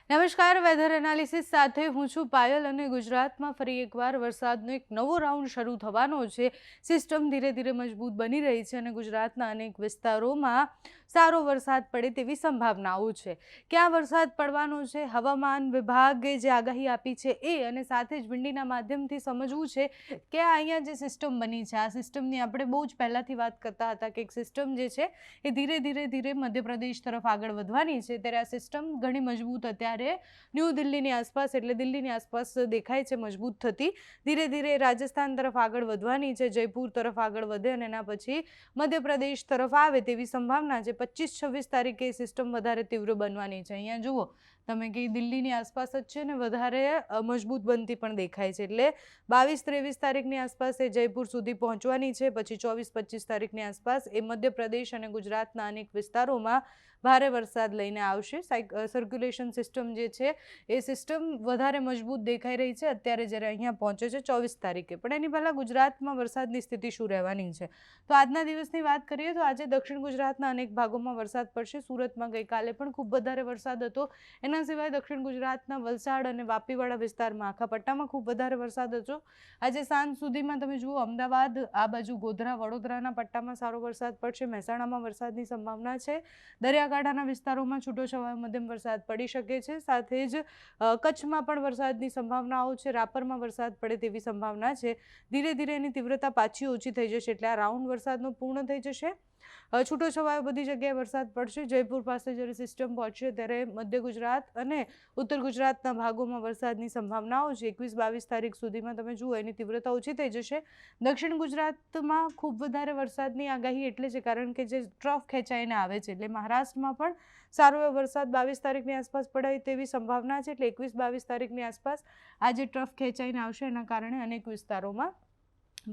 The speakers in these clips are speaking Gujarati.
નમસ્કાર, વેધર એનાલિસિસ સાથે હું છું પાયલ અને ગુજરાતમાં ફરી એકવાર વરસાદનો એક નવો રાઉન્ડ શરૂ થવાનો છે. સિસ્ટમ ધીરે ધીરે મજબૂત બની રહી છે અને ગુજરાતના અનેક વિસ્તારોમાં સારો વરસાદ પડે તેવી સંભાવનાઓ છે. ક્યાં વરસાદ પડવાનો છે, હવામાન વિભાગે જે આગાહી આપી છે એ અને સાથે જ વિંડીના માધ્યમથી સમજવું છે કે અહીંયા જે સિસ્ટમ બની છે આ સિસ્ટમની આપણે બહુ જ પહેલાંથી વાત કરતા હતા કે એક સિસ્ટમ જે છે એ ધીરે ધીરે મધ્યપ્રદેશ તરફ આગળ વધવાની છે. ત્યારે આ સિસ્ટમ ઘણી મજબૂત અત્યારે ન્યૂ દિલ્હીની આસપાસ એટલે દિલ્હીની આસપાસ દેખાય છે મજબૂત થતી. ધીરે ધીરે રાજસ્થાન તરફ આગળ વધવાની છે, જયપુર તરફ આગળ વધે અને એના પછી મધ્યપ્રદેશ તરફ આવે તેવી સંભાવના છે. 25-26 તારીખે સિસ્ટમ વધારે તીવ્ર બનવાની છે. અહીંયા જુઓ તમે કે દિલ્હીની આસપાસ જ છે ને વધારે મજબૂત બનતી પણ દેખાય છે. એટલે 22-23 તારીખની આસપાસ એ જયપુર સુધી પહોંચવાની છે. પછી 24-25 તારીખની આસપાસ એ મધ્યપ્રદેશ અને ગુજરાતના અનેક વિસ્તારોમાં ભારે વરસાદ લઈને આવશે. સર્ક્યુલેશન સિસ્ટમ જે છે એ સિસ્ટમ વધારે મજબૂત દેખાઈ રહી છે અત્યારે જ્યારે અહીંયા પહોંચે છે 24 તારીખે. પણ એની પહેલાં ગુજરાતમાં વરસાદની સ્થિતિ શું રહેવાની છે તો આજના દિવસની વાત કરીએ તો આજે દક્ષિણ ગુજરાતના અનેક ભાગોમાં વરસાદ પડશે. સુરતમાં ગઈકાલે પણ ખૂબ વધારે વરસાદ હતો. એના સિવાય દક્ષિણ ગુજરાતના વલસાડ અને વાપીવાળા વિસ્તારમાં આખા પટ્ટામાં ખૂબ વધારે વરસાદ હતો. આજે સાંજ સુધીમાં તમે જુઓ અમદાવાદ આ બાજુ ગોધરા વડોદરાના પટ્ટામાં સારો વરસાદ પડશે. મહેસાણામાં વરસાદની સંભાવના છે. દરિયાકાંઠાના વિસ્તારોમાં છૂટોછવાયો મધ્યમ વરસાદ પડી શકે છે. સાથે જ કચ્છમાં પણ વરસાદની સંભાવનાઓ છે. રાપરમાં વરસાદ પડે તેવી સંભાવના છે. ધીરે ધીરે એની તીવ્રતા પાછી ઓછી થઈ જશે એટલે આ રાઉન્ડ વરસાદનો પૂર્ણ થઈ જશે. છૂટોછવાયો બધી જગ્યાએ વરસાદ પડશે. જયપુર પાસે જ્યારે સિસ્ટમ પહોંચશે ત્યારે મધ્ય ગુજરાત અને ઉત્તર ગુજરાતના ભાગોમાં વરસાદની સંભાવનાઓ છે. 21-22 તારીખ સુધીમાં તમે જુઓ એની તીવ્રતા ઓછી થઈ જશે. દક્ષિણ ગુજરાતમાં ખૂબ વધારે વરસાદની આગાહી એટલે છે કારણ કે જે ટ્રફ ખેંચાઈને આવે છે એટલે મહારાષ્ટ્રમાં પણ સારો એવો વરસાદ 22 તારીખની આસપાસ પડે તેવી સંભાવના છે. એટલે 21-22 તારીખની આસપાસ આ જે ટ્રફ ખેંચાઈને આવશે એના કારણે અનેક વિસ્તારોમાં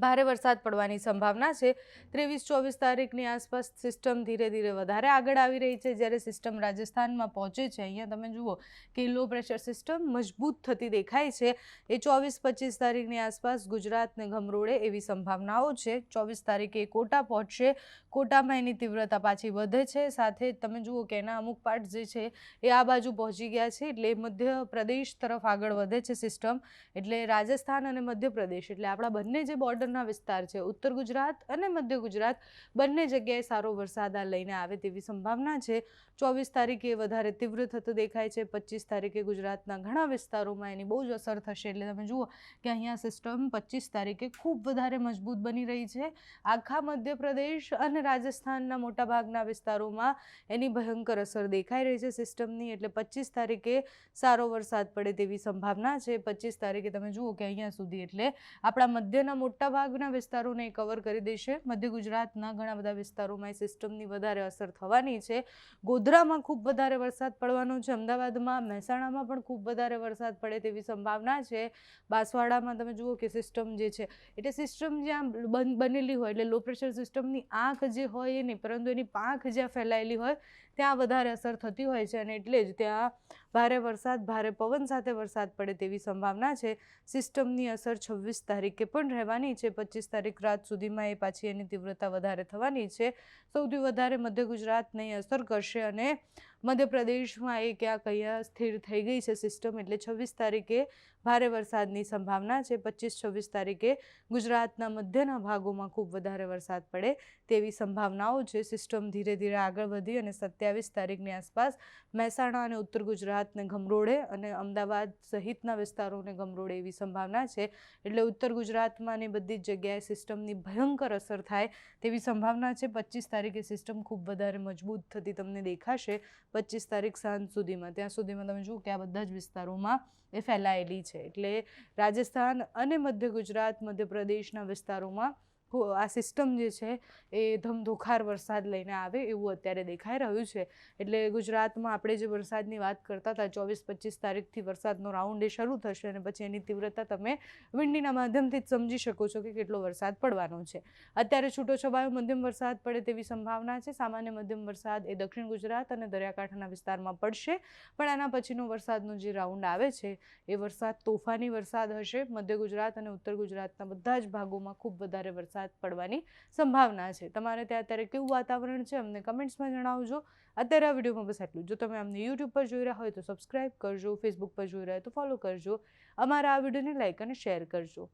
ભારે વરસાદ પડવાની સંભાવના છે. 23-24 તારીખની આસપાસ સિસ્ટમ ધીરે ધીરે વધારે આગળ આવી રહી છે. જ્યારે સિસ્ટમ રાજસ્થાનમાં પહોંચે છે અહીંયા તમે જુઓ કે લો પ્રેશર સિસ્ટમ મજબૂત થતી દેખાય છે. એ 24-25 તારીખની આસપાસ ગુજરાતને ગમરોળે એવી સંભાવનાઓ છે. 24 તારીખે કોટા પહોંચશે. કોટામાં એની તીવ્રતા પાછી વધે છે. સાથે તમે જુઓ કે એના અમુક પાર્ટ જે છે એ આ બાજુ પહોંચી ગયા છે એટલે મધ્યપ્રદેશ તરફ આગળ વધે છે સિસ્ટમ. એટલે રાજસ્થાન અને મધ્યપ્રદેશ એટલે આપણા બંને જે બોર્ડરના વિસ્તાર છે ઉત્તર ગુજરાત અને મધ્ય ગુજરાત બંને જગ્યાએ સારો વરસાદ આ લઈને આવે તેવી સંભાવના છે. 24 તારીખે વધારે તીવ્ર થતો દેખાય છે. 25 તારીખે ગુજરાતના ઘણા વિસ્તારોમાં એની બહુ જ અસર થશે. એટલે તમે જુઓ કે અહીંયા સિસ્ટમ 25 તારીખે ખૂબ વધારે મજબૂત બની રહી છે. આખા મધ્યપ્રદેશ અને રાજસ્થાનના મોટાભાગના વિસ્તારોમાં એની ભયંકર અસર દેખાઈ રહી છે સિસ્ટમની. એટલે 25 તારીખે સારો વરસાદ પડે તેવી સંભાવના છે. 25 તારીખે તમે જુઓ કે અહીંયા સુધી એટલે આપણા મધ્યના મોટાભાગના વિસ્તારોને કવર કરી દેશે. મધ્ય ગુજરાતના ઘણા બધા વિસ્તારોમાં એ સિસ્ટમની વધારે અસર થવાની છે. ગોધરામાં ખૂબ વધારે વરસાદ પડવાનો છે. અમદાવાદમાં મહેસાણામાં પણ ખૂબ વધારે વરસાદ પડે તેવી સંભાવના છે. બાંસવાડામાં તમે જુઓ કે સિસ્ટમ જે છે એટલે સિસ્ટમ જ્યાં બનેલી હોય એટલે લો પ્રેશર સિસ્ટમની આંખ જે હોય એ નહીં પરંતુ એની પાંખ જ્યાં ફેલાયેલી હોય ત્યાં વધારે અસર થતી હોય છે અને એટલે જ ત્યાં ભારે વરસાદ ભારે પવન સાથે વરસાદ પડે તેવી સંભાવના છે. સિસ્ટમની અસર 26 તારીખે પણ રહેવાની છે. 25 તારીખ રાત સુધીમાં એ પાછી એની તીવ્રતા વધારે થવાની છે. સૌથી વધારે મધ્ય ગુજરાતને અસર કરશે અને મધ્યપ્રદેશમાં એ ક્યાંક અહીંયા સ્થિર થઈ ગઈ છે સિસ્ટમ. એટલે 26 તારીખે ભારે વરસાદની સંભાવના છે. 25-26 તારીખે ગુજરાતના મધ્યના ભાગોમાં ખૂબ વધારે વરસાદ પડે તેવી સંભાવનાઓ છે. સિસ્ટમ ધીરે ધીરે આગળ વધી અને 27 તારીખની આસપાસ મહેસાણા અને ઉત્તર ગુજરાતને ગમરોળે અને અમદાવાદ સહિતના વિસ્તારોને ગમરોળે એવી સંભાવના છે. એટલે ઉત્તર ગુજરાતમાં ને બધી જ જગ્યાએ સિસ્ટમની ભયંકર અસર થાય તેવી સંભાવના છે. 25 તારીખે સિસ્ટમ ખૂબ વધારે મજબૂત થતી તમને દેખાશે. 25 તારીખ સાંજ સુધીમાં ત્યાં સુધીમાં તમે જુઓ કે આ બધા જ વિસ્તારોમાં એ ફેલાયેલી છે. એટલે રાજસ્થાન અને મધ્ય ગુજરાત મધ્યપ્રદેશના વિસ્તારોમાં આ સિસ્ટમ જે છે એ ધમધોખાર વરસાદ લઈને આવે એવું અત્યારે દેખાઈ રહ્યું છે. એટલે ગુજરાતમાં આપણે જે વરસાદની વાત કરતા હતા 24-25 તારીખથી વરસાદનો રાઉન્ડ એ શરૂ થશે અને પછી એની તીવ્રતા તમે વિંડીના માધ્યમથી જ સમજી શકો છો કે કેટલો વરસાદ પડવાનો છે. અત્યારે છૂટોછવાયો મધ્યમ વરસાદ પડે તેવી સંભાવના છે. સામાન્ય મધ્યમ વરસાદ એ દક્ષિણ ગુજરાત અને દરિયાકાંઠાના વિસ્તારમાં પડશે. પણ આના પછીનો વરસાદનો જે રાઉન્ડ આવે છે એ વરસાદ તોફાની વરસાદ હશે. મધ્ય ગુજરાત અને ઉત્તર ગુજરાતના બધા જ ભાગોમાં ખૂબ વધારે વરસાદ વરસાદ પડવાની સંભાવના છે. તમારે ત્યાં અત્યારે કેવું વાતાવરણ છે અમને કમેન્ટ્સમાં જણાવજો. અત્યારે આ વિડીયોમાં બસ આટલું. જો તમે અમને યુટ્યુબ પર જોઈ રહ્યા હોય તો સબસ્ક્રાઈબ કરજો, ફેસબુક પર જોઈ રહ્યા હોય તો ફોલો કરજો, અમારા આ વિડીયોને લાઈક અને શેર કરજો.